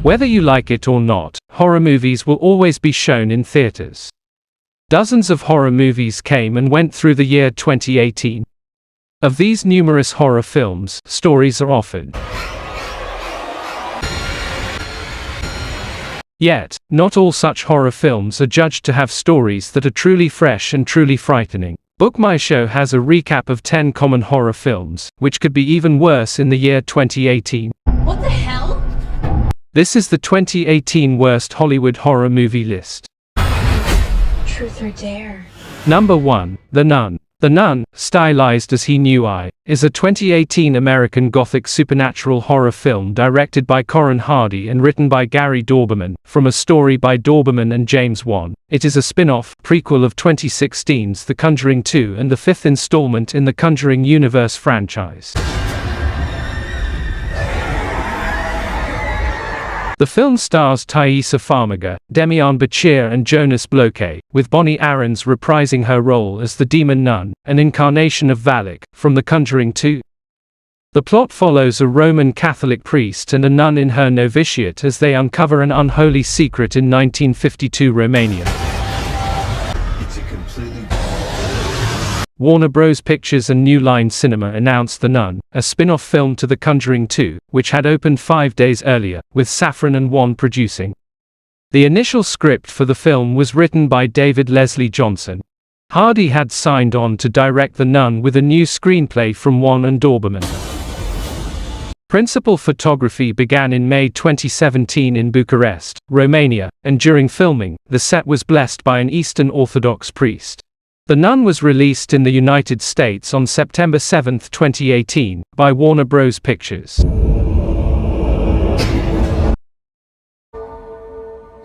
Whether you like it or not, horror movies will always be shown in theaters. Dozens of horror movies came and went through the year 2018. Of these numerous horror films, stories are offered. Yet, not all such horror films are judged to have stories that are truly fresh and truly frightening. Book My Show has a recap of 10 common horror films, which could be even worse in the year 2018. What the hell? This is the 2018 worst Hollywood horror movie list. Truth or dare? Number 1, The Nun. The Nun, stylized as He Knew I, is a 2018 American Gothic supernatural horror film directed by Corin Hardy and written by Gary Dauberman, from a story by Dauberman and James Wan. It is a spin-off, prequel of 2016's The Conjuring 2 and the fifth installment in the Conjuring universe franchise. The film stars Thaisa Farmiga, Demian Bichir and Jonas Bloke, with Bonnie Aarons reprising her role as the demon nun, an incarnation of Valak, from The Conjuring 2. The plot follows a Roman Catholic priest and a nun in her novitiate as they uncover an unholy secret in 1952 Romania. Warner Bros. Pictures and New Line Cinema announced The Nun, a spin-off film to The Conjuring 2, which had opened 5 days earlier, with Safran and Wan producing. The initial script for the film was written by David Leslie Johnson. Hardy had signed on to direct The Nun with a new screenplay from Wan and Dauberman. Principal photography began in May 2017 in Bucharest, Romania, and during filming, the set was blessed by an Eastern Orthodox priest. The Nun was released in the United States on September 7, 2018, by Warner Bros. Pictures.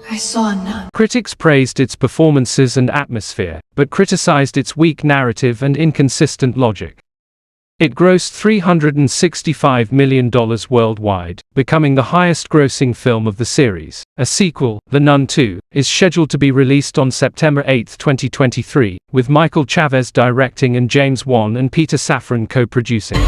I saw a nun. Critics praised its performances and atmosphere, but criticized its weak narrative and inconsistent logic. It grossed $365 million worldwide, becoming the highest-grossing film of the series. A sequel, The Nun 2, is scheduled to be released on September 8, 2023, with Michael Chavez directing and James Wan and Peter Safran co-producing.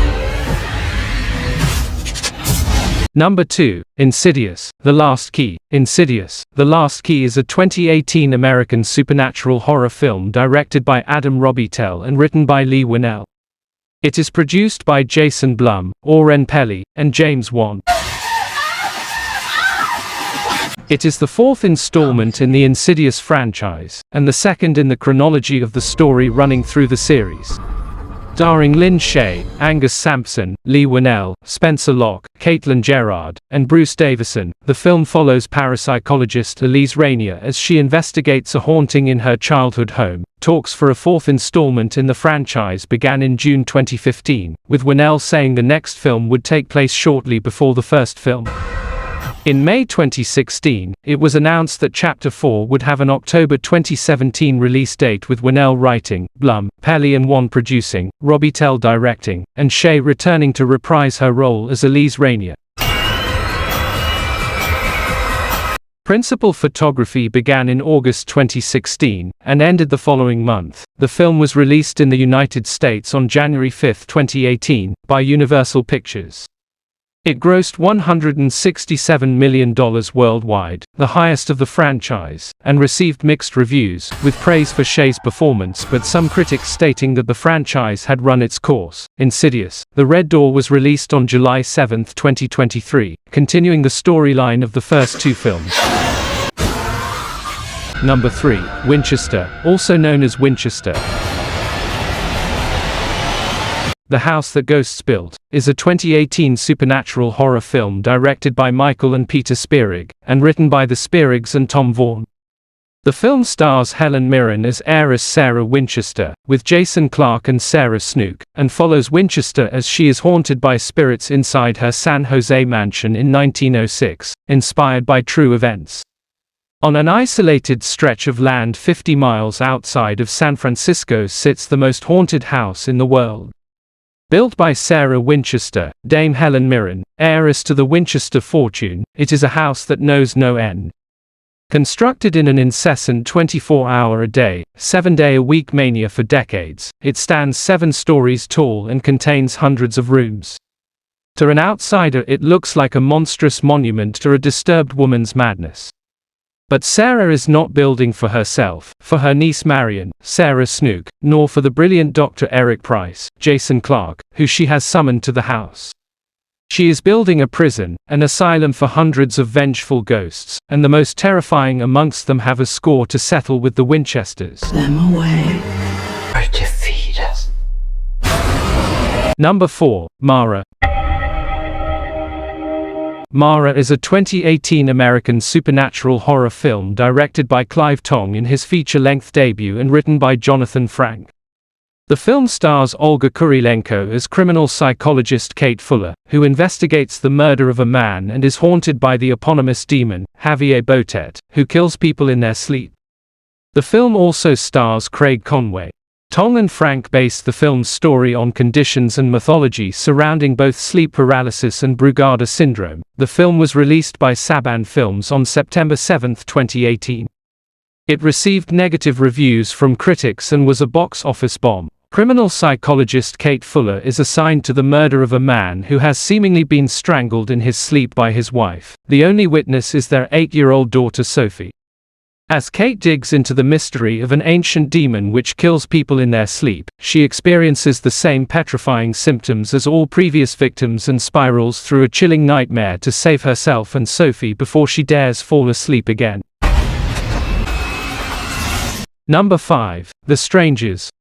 Number 2, Insidious, The Last Key. Insidious, The Last Key is a 2018 American supernatural horror film directed by Adam Robitel and written by Lee Winnell. It is produced by Jason Blum, Oren Peli, and James Wan. It is the fourth installment in the Insidious franchise, and the second in the chronology of the story running through the series. Starring Lynn Shay, Angus Sampson, Lee Winnell, Spencer Locke, Caitlin Gerard, and Bruce Davison, the film follows parapsychologist Elise Rainier as she investigates a haunting in her childhood home. Talks for a fourth installment in the franchise began in June 2015, with Winnell saying the next film would take place shortly before the first film. In May 2016, it was announced that Chapter 4 would have an October 2017 release date, with Winnell writing, Blum, Peli and Wan producing, Robitel directing, and Shay returning to reprise her role as Elise Rainier. Principal photography began in August 2016, and ended the following month. The film was released in the United States on January 5, 2018, by Universal Pictures. It grossed $167 million worldwide, the highest of the franchise, and received mixed reviews, with praise for Shay's performance but some critics stating that the franchise had run its course. Insidious, The Red Door was released on July 7, 2023, continuing the storyline of the first two films. Number 3, Winchester, also known as Winchester. The House That Ghosts Built, is a 2018 supernatural horror film directed by Michael and Peter Spierig, and written by the Spierigs and Tom Vaughan. The film stars Helen Mirren as heiress Sarah Winchester, with Jason Clarke and Sarah Snook, and follows Winchester as she is haunted by spirits inside her San Jose mansion in 1906, inspired by true events. On an isolated stretch of land 50 miles outside of San Francisco sits the most haunted house in the world. Built by Sarah Winchester, Dame Helen Mirren, heiress to the Winchester fortune, it is a house that knows no end. Constructed in an incessant 24-hour-a-day, 7-day-a-week mania for decades, it stands 7 stories tall and contains hundreds of rooms. To an outsider, it looks like a monstrous monument to a disturbed woman's madness. But Sarah is not building for herself, for her niece Marion, Sarah Snook, nor for the brilliant Dr. Eric Price, Jason Clarke, who she has summoned to the house. She is building a prison, an asylum for hundreds of vengeful ghosts, and the most terrifying amongst them have a score to settle with the Winchesters. Them away. Or defeat us. Number 4, Mara. Mara is a 2018 American supernatural horror film directed by Clive Tong in his feature-length debut and written by Jonathan Frank. The film stars Olga Kurilenko as criminal psychologist Kate Fuller, who investigates the murder of a man and is haunted by the eponymous demon, Javier Botet, who kills people in their sleep. The film also stars Craig Conway. Tong and Frank based the film's story on conditions and mythology surrounding both sleep paralysis and Brugada syndrome. The film was released by Saban Films on September 7, 2018. It received negative reviews from critics and was a box office bomb. Criminal psychologist Kate Fuller is assigned to the murder of a man who has seemingly been strangled in his sleep by his wife. The only witness is their 8-year-old daughter Sophie. As Kate digs into the mystery of an ancient demon which kills people in their sleep, she experiences the same petrifying symptoms as all previous victims and spirals through a chilling nightmare to save herself and Sophie before she dares fall asleep again. Number 5, The Strangers.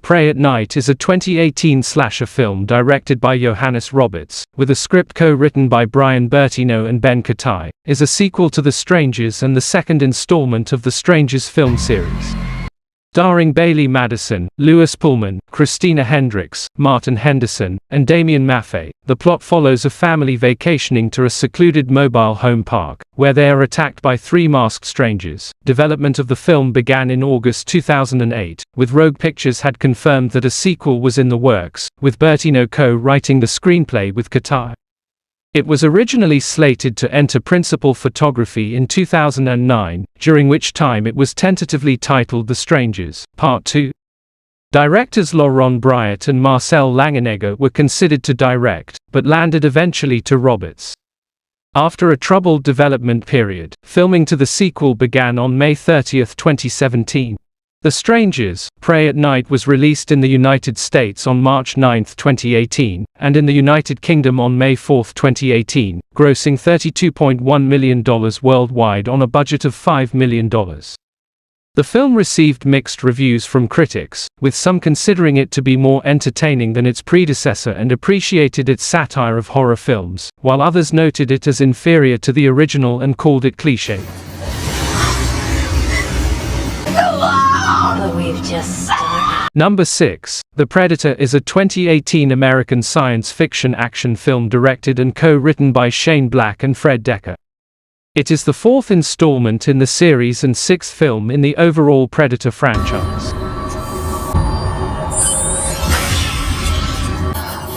Prey at Night is a 2018 slasher film directed by Johannes Roberts, with a script co-written by Brian Bertino and Ben Katai, is a sequel to The Strangers and the second installment of the Strangers film series. Starring Bailey Madison, Lewis Pullman, Christina Hendricks, Martin Henderson, and Damien Maffei, the plot follows a family vacationing to a secluded mobile home park, where they are attacked by 3 masked strangers. Development of the film began in August 2008, with Rogue Pictures had confirmed that a sequel was in the works, with Bertino co-writing the screenplay with Katai. It was originally slated to enter principal photography in 2009, during which time it was tentatively titled The Strangers, Part 2. Directors Laurent Briot and Marcel Langenegger were considered to direct, but landed eventually to Roberts. After a troubled development period, filming to the sequel began on May 30, 2017. The Strangers, Prey at Night was released in the United States on March 9, 2018, and in the United Kingdom on May 4, 2018, grossing $32.1 million worldwide on a budget of $5 million. The film received mixed reviews from critics, with some considering it to be more entertaining than its predecessor and appreciated its satire of horror films, while others noted it as inferior to the original and called it cliché. We've just started. Number 6, The Predator is a 2018 American science fiction action film directed and co-written by Shane Black and Fred Decker. It is the 4th installment in the series and 6th film in the overall Predator franchise.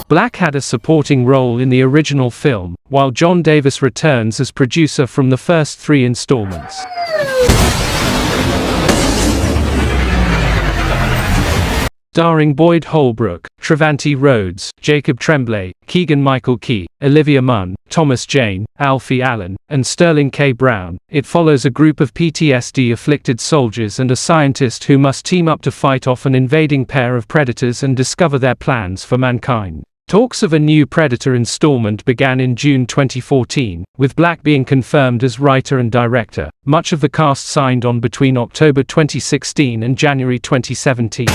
Black had a supporting role in the original film, while John Davis returns as producer from the first 3 installments. Starring Boyd Holbrook, Travanti Rhodes, Jacob Tremblay, Keegan-Michael Key, Olivia Munn, Thomas Jane, Alfie Allen, and Sterling K. Brown, it follows a group of PTSD-afflicted soldiers and a scientist who must team up to fight off an invading pair of predators and discover their plans for mankind. Talks of a new Predator installment began in June 2014, with Black being confirmed as writer and director. Much of the cast signed on between October 2016 and January 2017.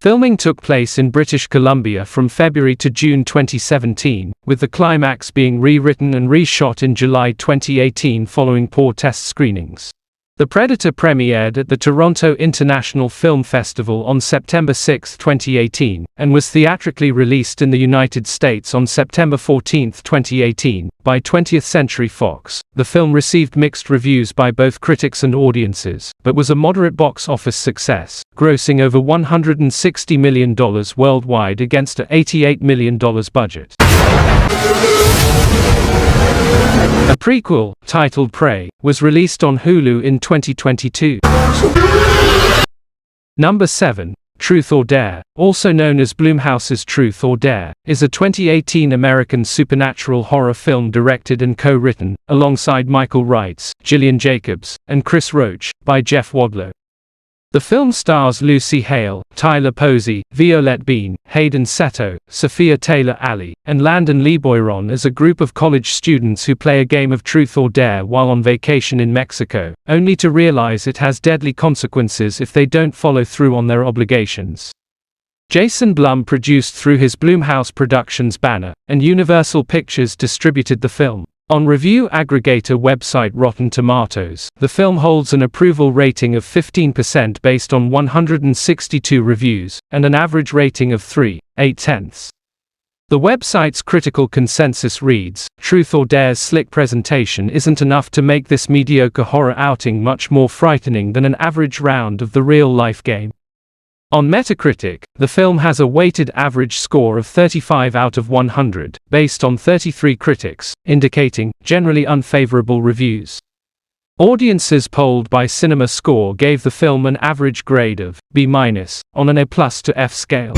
Filming took place in British Columbia from February to June 2017, with the climax being rewritten and reshot in July 2018 following poor test screenings. The Predator premiered at the Toronto International Film Festival on September 6, 2018, and was theatrically released in the United States on September 14, 2018, by 20th Century Fox. The film received mixed reviews by both critics and audiences, but was a moderate box office success, grossing over $160 million worldwide against an $88 million budget. A prequel, titled Prey, was released on Hulu in 2022. Number 7, Truth or Dare, also known as Blumhouses' Truth or Dare, is a 2018 American supernatural horror film directed and co-written, alongside Michael Reitz, Gillian Jacobs, and Chris Roach, by Jeff Wadlow. The film stars Lucy Hale, Tyler Posey, Violette Bean, Hayden Seto, Sophia Taylor-Alley, and Landon Leboyron as a group of college students who play a game of Truth or Dare while on vacation in Mexico, only to realize it has deadly consequences if they don't follow through on their obligations. Jason Blum produced through his Blumhouse Productions banner, and Universal Pictures distributed the film. On review aggregator website Rotten Tomatoes, the film holds an approval rating of 15% based on 162 reviews, and an average rating of 3.8. The website's critical consensus reads, "Truth or Dare's slick presentation isn't enough to make this mediocre horror outing much more frightening than an average round of the real-life game." On Metacritic, the film has a weighted average score of 35 out of 100, based on 33 critics, indicating generally unfavorable reviews. Audiences polled by Cinema Score gave the film an average grade of B- on an A+ to F scale.